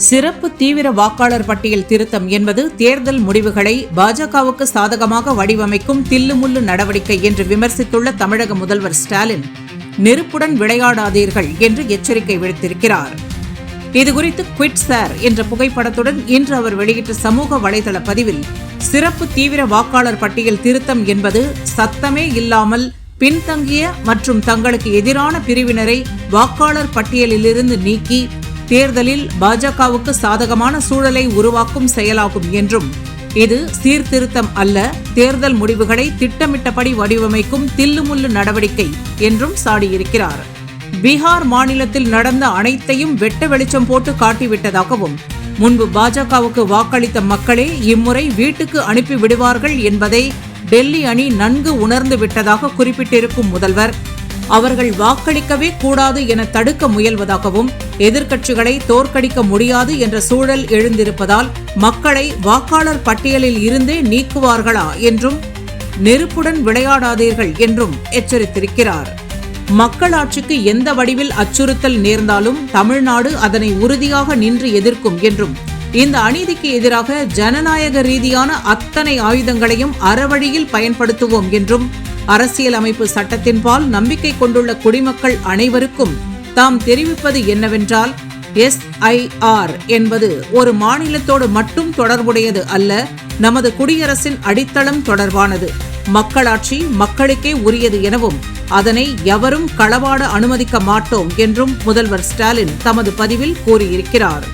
சிறப்பு தீவிர வாக்காளர் பட்டியல் திருத்தம் என்பது தேர்தல் முடிவுகளை பாஜகவுக்கு சாதகமாக வடிவமைக்கும் தில்லுமுள்ளு நடவடிக்கை என்று விமர்சித்துள்ள தமிழக முதல்வர் ஸ்டாலின், நெருப்புடன் விளையாடாதீர்கள் என்று எச்சரிக்கை விடுத்திருக்கிறார். இதுகுறித்து குவிட் சார் என்ற புகைப்படத்துடன் இன்று அவர் வெளியிட்ட சமூக வலைதள பதிவில், சிறப்பு தீவிர வாக்காளர் பட்டியல் திருத்தம் என்பது சத்தமே இல்லாமல் பின்தங்கிய மற்றும் தங்களுக்கு எதிரான பிரிவினரை வாக்காளர் பட்டியலிலிருந்து நீக்கி தேர்தலில் பாஜகவுக்கு சாதகமான சூழலை உருவாக்கும் செயலாகும் என்றும், இது சீர்திருத்தம் அல்ல, தேர்தல் முடிவுகளை திட்டமிட்டபடி வடிவமைக்கும் தில்லுமுள்ளு நடவடிக்கை என்றும் சாடியிருக்கிறார். பீகார் மாநிலத்தில் நடந்த அனைத்தையும் வெட்ட வெளிச்சம் போட்டு காட்டிவிட்டதாகவும், முன்பு பாஜகவுக்கு வாக்களித்த மக்களே இம்முறை வீட்டுக்கு அனுப்பி விடுவார்கள் என்பதை டெல்லி அணி நன்கு உணர்ந்து விட்டதாக குறிப்பிட்டிருக்கும் முதல்வர், அவர்கள் வாக்களிக்கவே கூடாது என தடுக்க முயல்வதாகவும், எதிர்க்கட்சிகளை தோற்கடிக்க முடியாது என்ற சூழல் எழுந்திருப்பதால் மக்களை வாக்காளர் பட்டியலில் இருந்தே நீக்குவார்களா என்றும், நெருப்புடன் விளையாடாதீர்கள் என்றும் எச்சரித்திருக்கிறார். மக்களாட்சிக்கு எந்த வடிவில் அச்சுறுத்தல் நேர்ந்தாலும் தமிழ்நாடு அதனை உறுதியாக நின்று எதிர்க்கும் என்றும், இந்த அநீதிக்கு எதிராக ஜனநாயக ரீதியான அத்தனை ஆயுதங்களையும் அறவழியில் பயன்படுத்துவோம் என்றும், அரசியலமைப்பு சட்டத்தின்பால் நம்பிக்கை கொண்டுள்ள குடிமக்கள் அனைவருக்கும் தாம் தெரிவிப்பது என்னவென்றால், SIR என்பது ஒரு மாநிலத்தோடு மட்டும் தொடர்புடையது அல்ல, நமது குடியரசின் அடித்தளம் தொடர்பானது. மக்களாட்சி மக்களுக்கே உரியது எனவும், அதனை எவரும் களவாட அனுமதிக்க மாட்டோம் என்றும் முதல்வர் ஸ்டாலின் தமது பதிவில் கூறியிருக்கிறார்.